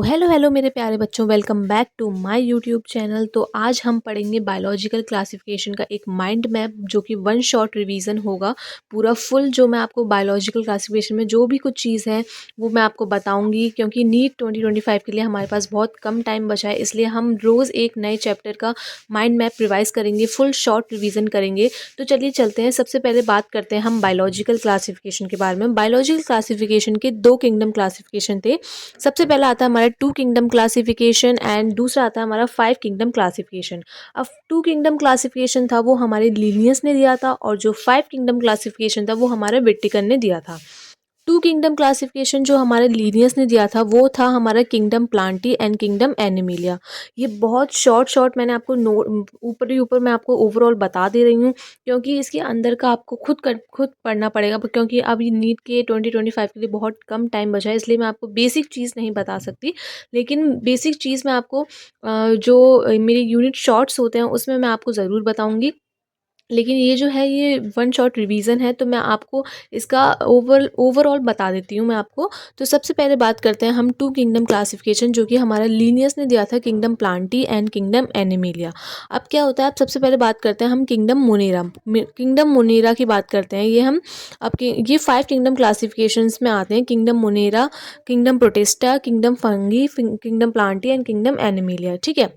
Hello hello मेरे प्यारे बच्चों, welcome back to my YouTube channel. तो आज हम पढ़ेंगे बायोलॉजिकल क्लासिफिकेशन का एक माइंड मैप, जो कि वन शॉट रिवीजन होगा। पूरा फुल जो मैं आपको बायोलॉजिकल क्लासिफिकेशन में जो भी कुछ चीज़ है वो मैं आपको बताऊंगी, क्योंकि नीट 2025 के लिए हमारे पास बहुत कम टाइम बचा है। इसलिए हम रोज़ एक नए चैप्टर का माइंड मैप रिवाइज करेंगे, फुल शॉर्ट रिवीजन करेंगे। तो चलिए चलते हैं। सबसे पहले बात करते हैं हम बायोलॉजिकल क्लासिफिकेशन के बारे में। बायोलॉजिकल क्लासिफिकेशन के दो किंगडम क्लासिफिकेशन थे। सबसे पहला आता है हमारा टू किंगडम क्लासिफिकेशन एंड दूसरा आता है हमारा फाइव किंगडम क्लासिफिकेशन। अब टू किंगडम क्लासिफिकेशन था वो हमारे लीनियस ने दिया था, और जो फाइव किंगडम क्लासिफिकेशन था वो हमारे विट्टिकन ने दिया था। टू किंगडम क्लासिफिकेशन जो हमारे लीनियस ने दिया था वो था हमारा kingdom Plantae and kingdom Animalia. ये बहुत शॉर्ट मैंने आपको ऊपर ही ऊपर मैं आपको ओवरऑल बता दे रही हूँ, क्योंकि इसके अंदर का आपको खुद पढ़ना पड़ेगा, क्योंकि अब ये नीट के 2025 के लिए बहुत कम टाइम बचा है। इसलिए मैं आपको बेसिक चीज़ नहीं बता सकती, लेकिन बेसिक चीज़ मैं आपको जो मेरे यूनिट शॉर्ट्स होते हैं उसमें मैं आपको ज़रूर बताऊँगी। लेकिन ये जो है ये वन शॉट रिवीजन है, तो मैं आपको इसका ओवरऑल बता देती हूँ मैं आपको। तो सबसे पहले बात करते हैं हम टू किंगडम क्लासिफिकेशन, जो कि हमारा लीनियस ने दिया था kingdom Plantae and kingdom Animalia. अब क्या होता है, आप सबसे पहले बात करते हैं हम किंगडम मोनेरा। किंगडम मोनेरा की बात करते हैं। ये हम आपके ये फाइव किंगडम क्लासिफिकेशंस में आते हैं। Kingdom Monera, kingdom Protista, kingdom fungi, kingdom Plantae and kingdom Animalia. ठीक है।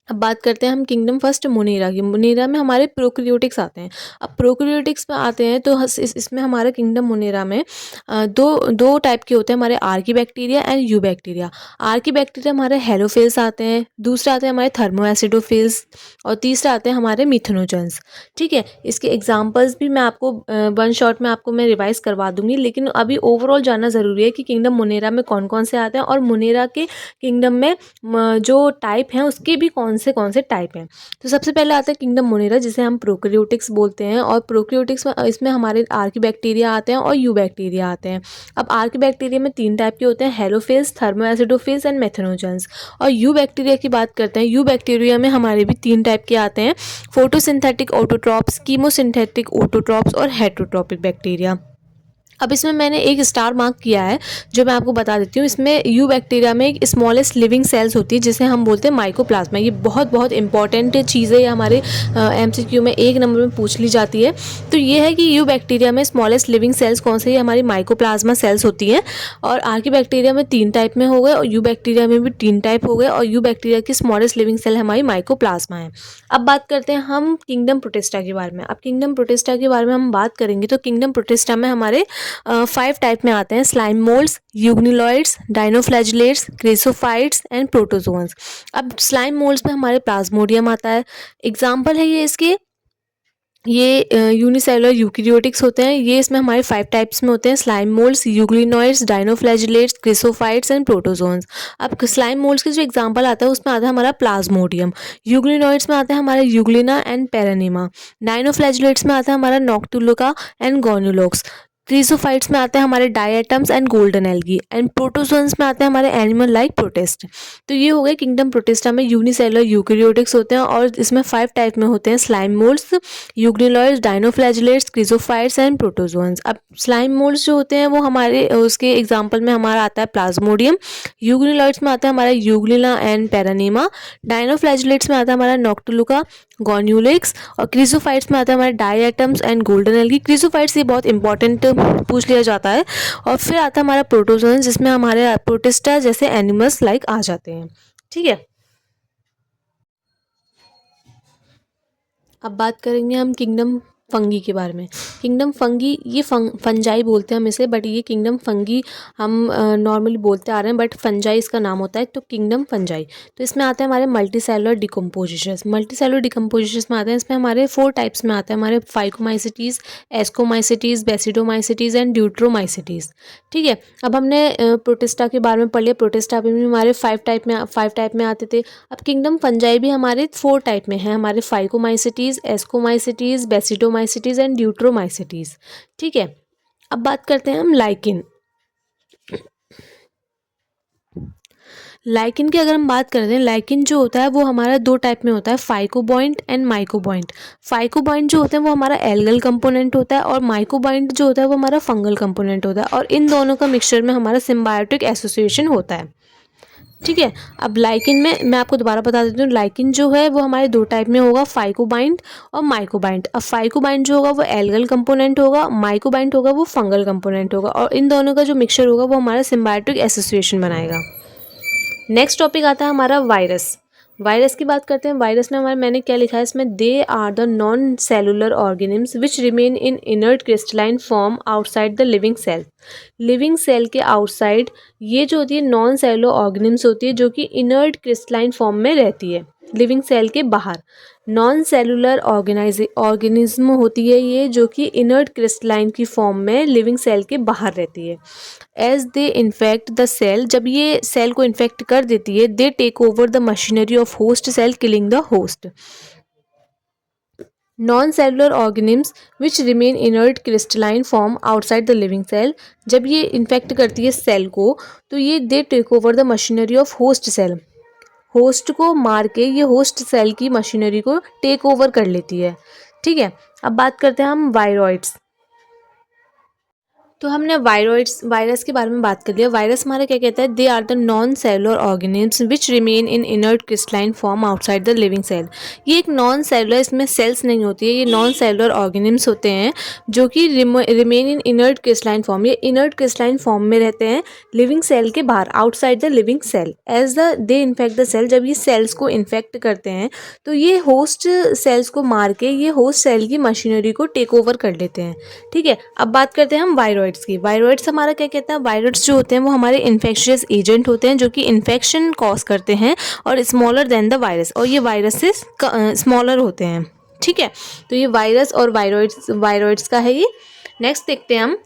अब बात करते हैं हम किंगडम फर्स्ट मोनेरा की। मोनेरा में हमारे प्रोकैरियोटिक्स आते हैं। अब प्रोकैरियोटिक्स में आते हैं तो इसमें हमारा किंगडम मोनेरा में दो टाइप के होते हैं हमारे, Archie bacteria and you bacteria. Archie bacteria हमारे हेलोफिल्स आते हैं, दूसरा आते हैं हमारे थर्मोएसिडोफिल्स, और तीसरा आते हैं हमारे मिथेनोजेंस। ठीक है। इसके एग्जाम्पल्स भी मैं आपको वन शॉट में आपको मैं रिवाइज करवा दूंगी, लेकिन अभी ओवरऑल जानना ज़रूरी है कि किंगडम मोनेरा में कौन कौन से आते हैं, और मोनेरा के किंगडम में जो टाइप हैं उसके भी कौन से टाइप हैं। तो सबसे पहले आता है किंगडम मोनेरा, जिसे हम प्रोकैरियोटिक्स बोलते हैं। और प्रोकैरियोटिक्स में इसमें हमारे आर्की बैक्टीरिया आते हैं और यू बैक्टीरिया आते हैं। अब आर्की बैक्टीरिया में तीन टाइप के होते हैं, हेलोफिल्स, थर्मोएसिडोफिल्स एंड मेथनोजेंस। और यू बैक्टीरिया की बात करते हैं। यू बैक्टीरिया में हमारे भी तीन टाइप के आते हैं, फोटोसिंथेटिक ऑटोट्रॉप्स, कीमोसिंथेटिक ऑटोट्रॉप्स और हेटरोट्रॉपिक बैक्टीरिया। अब इसमें मैंने एक स्टार मार्क किया है, जो मैं आपको बता देती हूँ। इसमें यू बैक्टीरिया में एक स्मॉलेस्ट लिविंग सेल्स होती है, जिसे हम बोलते हैं माइकोप्लाज्मा। ये बहुत इंपॉर्टेंट चीज़ है, ये हमारे एमसीक्यू में एक नंबर में पूछ ली जाती है। तो ये है कि यू बैक्टीरिया में स्मॉलेस्ट लिविंग सेल्स कौन से, ये हमारी माइकोप्लाज्मा सेल्स होती हैं। और आर्की बैक्टीरिया में तीन टाइप में हो गए, और यू बैक्टीरिया में भी तीन टाइप हो गए, और यू बैक्टीरिया की स्मॉलेस्ट लिविंग सेल हमारी माइकोप्लाज्मा है। अब बात करते हैं हम किंगडम प्रोटिस्टा के बारे में। अब किंगडम प्रोटिस्टा के बारे में हम बात करेंगे तो किंगडम प्रोटिस्टा में हमारे फाइव टाइप में आते हैं, slime moulds, euglenoids, dinoflagellates, chrysophytes and protozoans. अब स्लाइम मोल्ड्स में हमारे प्लाज्मोडियम आता है। एग्जाम्पल है ये इसके, ये यूनिसेलुलर यूकेरियोटिक्स होते हैं। ये इसमें हमारे फाइव टाइप्स में होते हैं, slime moulds, euglenoids, dinoflagellates, chrysophytes and protozoans. अब स्लाइम मोल्ड्स के जो एग्जांपल आता है उसमें आता है हमारा प्लाज्मोडियम। यूग्लिनॉइड्स में आता है हमारा यूग्लिना एंड पेरानिमा। डाइनोफ्लैजिलेट्स में आता है हमारा नॉक्टुलुका एंड गोनुलोक्स। क्रिसोफाइट्स में आते हैं हमारे diatoms and golden algae. And protozoans में आते हैं हमारे एनिमल लाइक प्रोटिस्ट। तो ये हो गए किंगडम प्रोटिस्टा में यूनिसेलुलर यूकेरियोटिक्स होते हैं, और इसमें फाइव टाइप में होते हैं, slime moulds, euglenoids, dinoflagellates, chrysophytes and protozoans. अब स्लाइम मोल्ड्स जो होते हैं वो हमारे उसके एग्जांपल में हमारा आता है प्लाज्मोडियम। यूग्निलॉइड्स में आता है हमारा यूग्लिना एंड पेरानिमा। डाइनोफ्लैजिलेट्स में आता है हमारा नॉक्टुलुका, गोन्यूलिक्स। और क्रिसोफाइट्स में आता है हमारे डायटम्स एंड गोल्डन एल्गी। क्रिसोफाइट्स ये बहुत इंपॉर्टेंट पूछ लिया जाता है। और फिर आता है हमारा प्रोटोजोन्स, जिसमें हमारे प्रोटिस्टा जैसे एनिमल्स लाइक आ जाते हैं। ठीक है। अब बात करेंगे हम किंगडम फंगी के बारे में। किंगडम फंगी, ये फंजाई बोलते हैं हम इसे, बट ये किंगडम फंगी हम नॉर्मली बोलते आ रहे हैं, बट फंजाई इसका नाम होता है। तो किंगडम फंजाई, तो इसमें आते हैं हमारे मल्टी सेलुलर डिकम्पोजिशंस। मल्टी सेलुलर डिकम्पोजिशंस में आते हैं, इसमें हमारे फोर टाइप्स में आते हैं हमारे, फाइकोमाइसिटीज़, एस्कोमाइसिटीज़, बेसिडोमाइसिटीज़ एंड ड्यूट्रोमाइसिटीज़। ठीक है। अब हमने प्रोटिस्टा के बारे में पढ़ लिया। प्रोटिस्टा में भी हमारे फाइव टाइप में आते थे। अब किंगडम फंजाई भी हमारे फोर टाइप में है, हमारे फाइकोमाइसिटीज़, एस्कोमाइसिटीज़, बेसिडोमाइसिटीज़ एंड ड्यूट्रोमाइसिटीज़। ठीक है। अब बात करते हैं हम लाइकिन। लाइकिन की अगर हम बात करते हैं, लाइकिन जो होता है वो हमारा दो टाइप में होता है, फाइकोबॉइंट एंड माइकोबॉइंट। फाइकोबॉइंट जो होता है वो हमारा एल्गल कंपोनेंट होता है, और माइकोबॉइंट जो होता है वो हमारा फंगल कंपोनेंट होता है, और इन दोनों का मिक्सचर में हमारा सिम्बायोटिक एसोसिएशन होता है। ठीक है। अब लाइकिन में मैं आपको दोबारा बता देती हूँ, लाइकिन जो है वो हमारे दो टाइप में होगा, फाइकोबाइंड और माइकोबाइंड। अब फाइकोबाइंड जो होगा वो एल्गल कंपोनेंट होगा, माइकोबाइंड होगा वो फंगल कंपोनेंट होगा, और इन दोनों का जो मिक्सचर होगा वो हमारा सिम्बायोटिक एसोसिएशन बनाएगा। नेक्स्ट टॉपिक आता है हमारा वायरस। वायरस की बात करते हैं। वायरस में हमारे मैंने क्या लिखा है इसमें, they are the non cellular organisms which remain in inert crystalline form outside the living cell. Living cell के आउटसाइड ये जो होती है नॉन सेलुलर ऑर्गेनिम्स होती है, जो कि इनर्ट क्रिस्टलाइन फॉर्म में रहती है, लिविंग सेल के बाहर। नॉन सेलुलर ऑर्गेनिज्म होती है ये, जो कि इनर्ट क्रिस्टलाइन की फॉर्म में लिविंग सेल के बाहर रहती है। As they infect the cell, जब ये सेल को इन्फेक्ट कर देती है, they take over the machinery of host cell killing the host. Non cellular organisms which remain inert crystalline form outside the living cell, जब ये इन्फेक्ट करती है सेल को, तो ये they take over the machinery of host cell, host को मार के ये होस्ट सेल की मशीनरी को टेक ओवर कर लेती है। ठीक है। अब बात करते हैं हम वायरॉइड्स। तो हमने वायरस के बारे में बात कर लिया। वायरस हमारा क्या कहता है, they are the non cellular organisms which remain in inert crystalline form outside the living cell. ये एक नॉन सेलुलर, इसमें सेल्स नहीं होती है, ये नॉन सेलुलर ऑर्गेनिम्स होते हैं जो कि remain in inert crystalline form, ये इनर्ट क्रिस्टलाइन फॉर्म में रहते हैं लिविंग सेल के बाहर, outside the living cell. As the they infect the cell, जब ये सेल्स को इन्फेक्ट करते हैं तो ये होस्ट सेल्स को मार के ये होस्ट सेल की मशीनरी को टेक ओवर कर लेते हैं। ठीक है। अब बात करते हैं हम वायरॉइड्स की। वायरॉइड्स हमारा क्या कहता है, वायरॉइड्स जो होते हैं वो हमारे इन्फेक्शियस एजेंट होते हैं जो कि इन्फेक्शन कॉज करते हैं और स्मॉलर देन द वायरस, और ये वायरस से स्मॉलर होते हैं। ठीक है। तो ये वायरस और वायरॉइड्स का है ये। नेक्स्ट देखते हैं हम।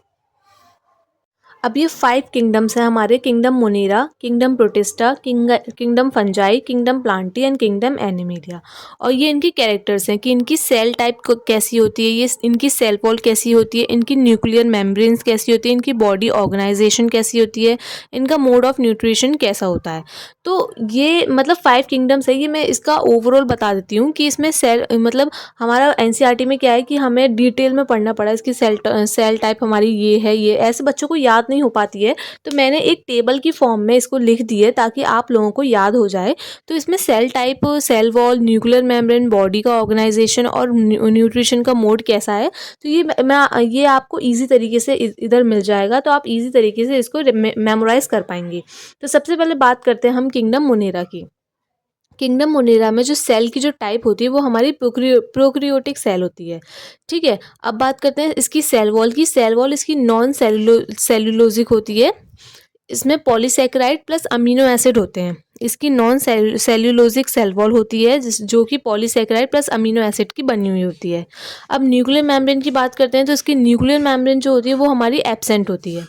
अब ये 5 किंगडम्स हैं हमारे, kingdom Monera, kingdom Protista, kingdom Fungi, kingdom Plantae and kingdom animalia. और ये इनकी कैरेक्टर्स हैं कि इनकी सेल टाइप कैसी होती है, ये इनकी सेल वॉल कैसी होती है, इनकी न्यूक्लियर मेम्ब्रेन्स कैसी होती है, इनकी बॉडी ऑर्गेनाइजेशन कैसी होती है, इनका मोड ऑफ न्यूट्रिशन कैसा होता है। तो ये मतलब 5 किंगडम्स है। ये मैं इसका ओवरऑल बता देती हूँ कि इसमें सेल मतलब हमारा एनसीईआरटी में क्या है कि हमें डिटेल में पढ़ना पड़ा, इसकी सेल टाइप हमारी ये है, ये ऐसे बच्चों को याद नहीं हो पाती है, तो मैंने एक टेबल की फॉर्म में इसको लिख दी है ताकि आप लोगों को याद हो जाए। तो इसमें cell type, cell wall, nuclear membrane, body का ऑर्गेनाइजेशन और न्यूट्रिशन का मोड कैसा है, तो ये आपको इजी तरीके से इधर मिल जाएगा, तो आप इजी तरीके से इसको मेमोराइज कर पाएंगे। तो सबसे पहले बात करते हैं हम किंगडम मोनेरा की। किंगडम मोनेरा में जो सेल की जो टाइप होती है वो हमारी प्रोक्रियोटिक सेल होती है। ठीक है। अब बात करते हैं इसकी सेल वॉल की। सेल वॉल इसकी नॉन सेलुलोजिक होती है, इसमें पॉलीसेकेराइड प्लस अमीनो एसिड होते हैं। इसकी नॉन सेल्यूलोजिक सेल वॉल होती है जो कि पॉलीसेकेराइड प्लस अमीनो एसिड की बनी हुई होती है। अब न्यूक्लियर मेम्ब्रेन की बात करते हैं तो इसकी न्यूक्लियर मेम्ब्रेन जो होती है वो हमारी एब्सेंट होती है,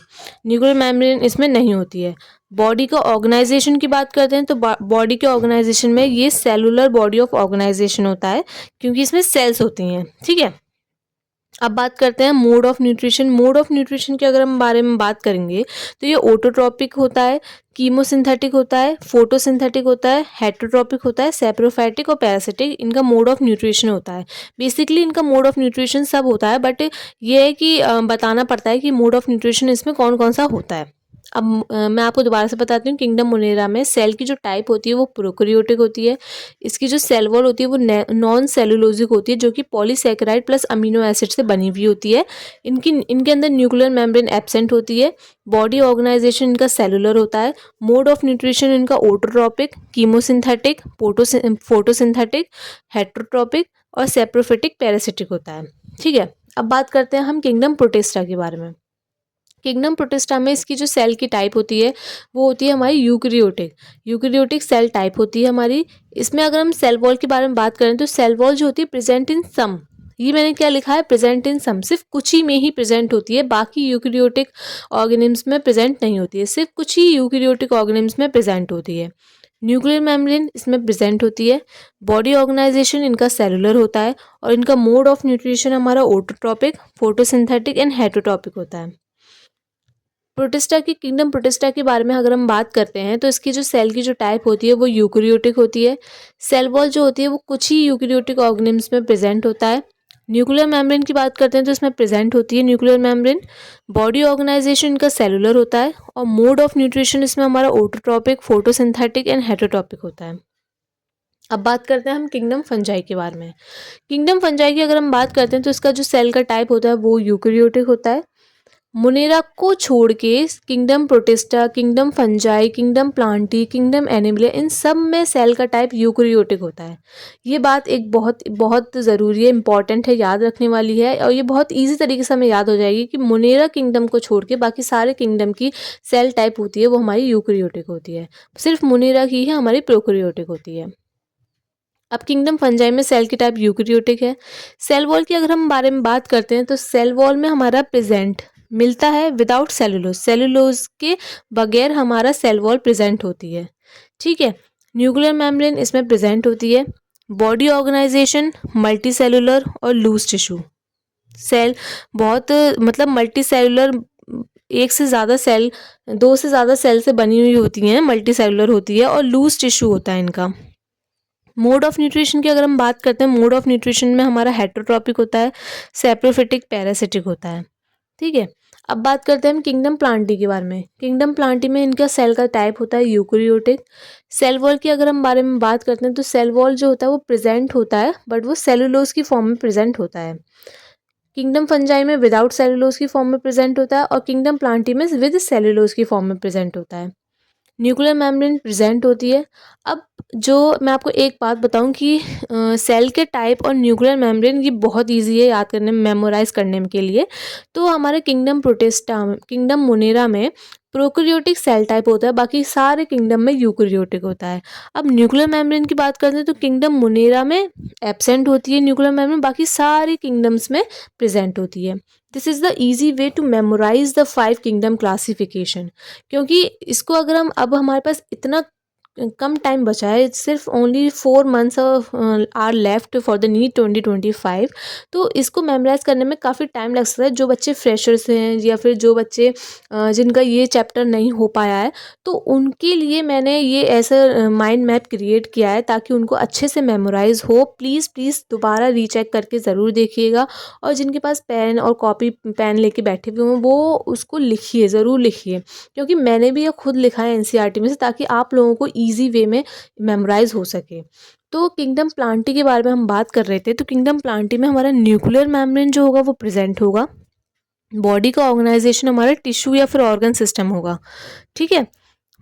न्यूक्लियर मेम्ब्रेन इसमें नहीं होती है। बॉडी का ऑर्गेनाइजेशन की बात करते हैं तो बॉडी के ऑर्गेनाइजेशन में ये सेलुलर बॉडी ऑफ ऑर्गेनाइजेशन होता है क्योंकि इसमें सेल्स होती हैं। ठीक है। अब बात करते हैं mode of nutrition. Mode of nutrition के अगर हम बारे में बात करेंगे तो ये ऑटोट्रॉपिक होता है, कीमोसिंथेटिक होता है, फोटोसिंथेटिक होता है, हेटरोट्रॉपिक होता है, सेप्रोफाइटिक और पैरासिटिक इनका मोड ऑफ न्यूट्रिशन होता है। बेसिकली इनका मोड ऑफ न्यूट्रिशन सब होता है, बट ये है कि बताना पड़ता है कि मोड ऑफ न्यूट्रिशन इसमें कौन कौन सा होता है। अब मैं आपको दोबारा से बताती हूँ। किंगडम मोनेरा में सेल की जो टाइप होती है वो प्रोकैरियोटिक होती है, इसकी जो सेल वॉल होती है वो नॉन सेलुलोजिक होती है जो कि पॉलीसेकेराइड प्लस अमीनो एसिड से बनी हुई होती है। इनके अंदर न्यूक्लियर मेम्ब्रेन एब्सेंट होती है। बॉडी ऑर्गेनाइजेशन इनका सेलुलर होता है। मोड ऑफ न्यूट्रिशन इनका ऑटोट्रॉपिक, कीमोसिंथेटिक, फोटोसिंथेटिक, हेटरोट्रॉपिक और सेप्रोफिटिक पैरासिटिक होता है। ठीक है। अब बात करते हैं हम किंगडम प्रोटिस्टा के बारे में। किंगडम प्रोटिस्टा में इसकी जो सेल की टाइप होती है वो होती है हमारी यूकैरियोटिक सेल टाइप होती है हमारी। इसमें अगर हम सेल वॉल के बारे में बात करें तो सेल वॉल जो होती है प्रेजेंट इन सम, ये मैंने क्या लिखा है, प्रेजेंट इन सम, सिर्फ कुछ ही में ही प्रेजेंट होती है, बाकी यूकैरियोटिक ऑर्गेनिम्स में प्रेजेंट नहीं होती है, सिर्फ कुछ ही यूकैरियोटिक ऑर्गेनिम्स में प्रेजेंट होती है। न्यूक्लियर मेम्ब्रेन इसमें प्रेजेंट होती है। बॉडी ऑर्गेनाइजेशन इनका सेलुलर होता है और इनका मोड ऑफ न्यूट्रिशन हमारा ऑटोट्रॉपिक, फोटोसिंथेटिक एंड हेटरोट्रॉपिक होता है। प्रोटिस्टा की किंगडम प्रोटिस्टा के बारे में अगर हम बात करते हैं तो इसकी जो सेल की जो टाइप होती है वो यूकैरियोटिक होती है। सेल वॉल जो होती है वो कुछ ही यूकैरियोटिक ऑर्गेनिम्स में प्रेजेंट होता है। न्यूक्लियर मेम्ब्रेन की बात करते हैं तो इसमें प्रेजेंट होती है न्यूक्लियर मेम्ब्रेन। बॉडी ऑर्गेनाइजेशन इनका सेलुलर होता है और मोड ऑफ न्यूट्रिशन इसमें हमारा ऑटोट्रॉपिक, फोटोसिंथेटिक एंड हेटरोट्रॉपिक होता है। अब बात करते हैं हम किंगडम फंजाई के बारे में। किंगडम फंजाई की अगर हम बात करते हैं तो इसका जो सेल का टाइप होता है वो यूकेरियोटिक होता है। मुनेरा को छोड़ के kingdom Protista, kingdom Fungi, kingdom Plantae, kingdom Animalia, इन सब में सेल का टाइप यूकेरियोटिक होता है। ये बात एक बहुत बहुत ज़रूरी है, इंपॉर्टेंट है, याद रखने वाली है और ये बहुत इजी तरीके से हमें याद हो जाएगी कि मुनेरा किंगडम को छोड़ के बाकी सारे किंगडम की सेल टाइप होती है वो हमारी यूकेरियोटिक होती है। सिर्फ मुनेरा की ही हमारी प्रोकैरियोटिक होती है। अब किंगडम फंजाई में सेल की टाइप यूकेरियोटिक है। सेल वॉल की अगर हम बारे में बात करते हैं तो सेल वॉल में हमारा प्रेजेंट मिलता है विदाउट सेलुलोज, सेलुलोज के बगैर हमारा सेल वॉल प्रेजेंट होती है। ठीक है, न्यूक्लियर मेम्ब्रेन इसमें प्रेजेंट होती है। बॉडी ऑर्गेनाइजेशन मल्टी सेलुलर और लूज टिश्यू। सेल बहुत मतलब मल्टी सेलुलर, एक से ज़्यादा सेल, दो से ज़्यादा सेल से बनी हुई होती हैं, मल्टी सेलुलर होती है और लूज टिश्यू होता है इनका। मोड ऑफ न्यूट्रिशन की अगर हम बात करते हैं, मोड ऑफ न्यूट्रिशन में हमारा हेटरोट्रॉपिक होता है, सेप्रोफिटिक, पैरासिटिक होता है। ठीक है, अब बात करते हैं हम किंगडम प्लांटी के बारे में। किंगडम प्लांटी में इनका सेल का टाइप होता है यूकेरियोटिक। सेल वॉल की अगर हम बारे में बात करते हैं तो सेल वॉल जो होता है वो प्रेजेंट होता है बट वो सेलुलोज की फॉर्म में प्रेजेंट होता है। किंगडम फंजाई में विदाउट सेलुलोज की फॉर्म में प्रेजेंट होता है और किंगडम प्लांटी में विद सेलुलोज की फॉर्म में प्रेजेंट होता है। न्यूक्लियर मेम्ब्रेन प्रेजेंट होती है। अब जो मैं आपको एक बात बताऊं कि सेल के टाइप और न्यूक्लियर मेम्ब्रेन ये बहुत इजी है याद करने में, मेमोराइज करने के लिए। तो हमारे किंगडम प्रोटिस्टा, किंगडम मोनेरा में प्रोकैरियोटिक सेल टाइप होता है, बाकी सारे किंगडम में यूकेरियोटिक होता है। अब न्यूक्लियर मेम्ब्रेन की बात करते हैं तो किंगडम मोनेरा में एब्सेंट होती है न्यूक्लियर मेम्ब्रेन, बाकी सारे किंगडम्स में प्रेजेंट होती है। This is the easy way to memorise the 5 kingdom classification. क्योंकि इसको अगर हम, अब हमारे पास इतना कम टाइम बचा है, सिर्फ only 4 months are left for the NEET 2025, तो इसको मेमोराइज करने में काफ़ी टाइम लग सकता है। जो बच्चे फ्रेशर्स हैं या फिर जो बच्चे जिनका ये चैप्टर नहीं हो पाया है, तो उनके लिए मैंने ये ऐसा माइंड मैप क्रिएट किया है ताकि उनको अच्छे से मेमोराइज हो। प्लीज़ प्लीज़ दोबारा रीचेक करके ज़रूर देखिएगा और जिनके पास पेन और कॉपी पेन लेके बैठे हुए हों वो उसको लिखिए, ज़रूर लिखिए, क्योंकि मैंने भी ये खुद लिखा है एनसीईआरटी में से ताकि आप लोगों को ईजी वे में मेमोराइज हो सके। तो किंगडम प्लांटी के बारे में हम बात कर रहे थे, तो किंगडम प्लांटी में हमारा न्यूक्लियर मेम्ब्रेन जो होगा वो प्रेजेंट होगा। बॉडी का ऑर्गेनाइजेशन हमारा टिश्यू या फिर ऑर्गन सिस्टम होगा। ठीक है,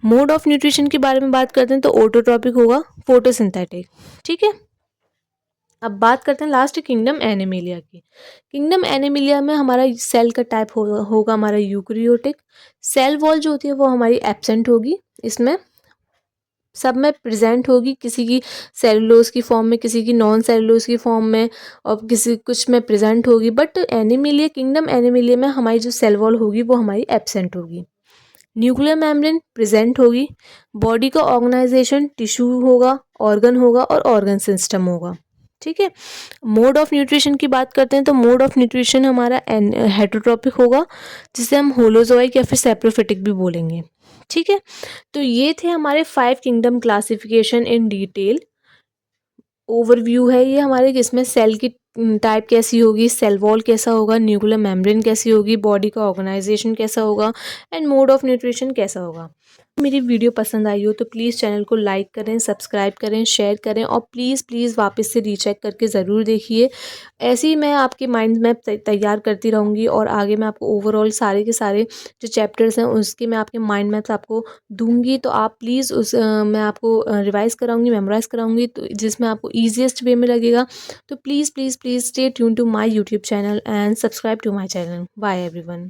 मोड ऑफ न्यूट्रिशन के बारे में बात करते हैं तो ऑटोट्रॉपिक होगा, फोटोसिंथेटिक। ठीक है, अब बात करते हैं लास्ट किंगडम एनिमेलिया की। किंगडम एनिमेलिया में हमारा सेल का टाइप होगा हमारा यूकेरियोटिक। सेल वॉल जो होती है वो हमारी एब्सेंट होगी, इसमें सब में प्रेजेंट होगी, किसी की सेलुलोज की फॉर्म में, किसी की नॉन सेलुलोज की फॉर्म में और किसी कुछ में प्रेजेंट होगी। बट एनिमेलिया, किंगडम एनिमेलिया में हमारी जो सेल वॉल होगी वो हमारी एब्सेंट होगी। न्यूक्लियर मेम्ब्रेन प्रेजेंट होगी। बॉडी का ऑर्गेनाइजेशन टिश्यू होगा, ऑर्गन होगा और ऑर्गन सिस्टम होगा। ठीक है, मोड ऑफ न्यूट्रिशन की बात करते हैं तो मोड ऑफ न्यूट्रिशन हमारा हेटरोट्रॉपिक होगा, जिसे हम होलोजोइक या फिर सेप्रोफिटिक भी बोलेंगे। ठीक है, तो ये थे हमारे 5 kingdom classification in detail. Overview है ये हमारे, जिसमें सेल की टाइप कैसी होगी, सेल वॉल कैसा होगा, न्यूक्लियर मेम्ब्रेन कैसी होगी, बॉडी का ऑर्गेनाइजेशन कैसा होगा एंड मोड ऑफ न्यूट्रिशन कैसा होगा। मेरी वीडियो पसंद आई हो तो प्लीज़ चैनल को लाइक करें, सब्सक्राइब करें, शेयर करें और प्लीज़ प्लीज़ वापस से रीचेक करके ज़रूर देखिए। ऐसे ही मैं आपके माइंड मैप तैयार करती रहूँगी और आगे मैं आपको ओवरऑल सारे के सारे जो चैप्टर्स हैं उसके मैं आपके माइंड मैप्स आपको दूंगी। तो आप प्लीज़ मैं आपको रिवाइज़ कराऊँगी, मेमोराइज़ कराऊँगी, तो जिसमें आपको ईजिएस्ट वे में लगेगा। तो please please please stay tune to my YouTube channel and subscribe to my channel. Bye everyone.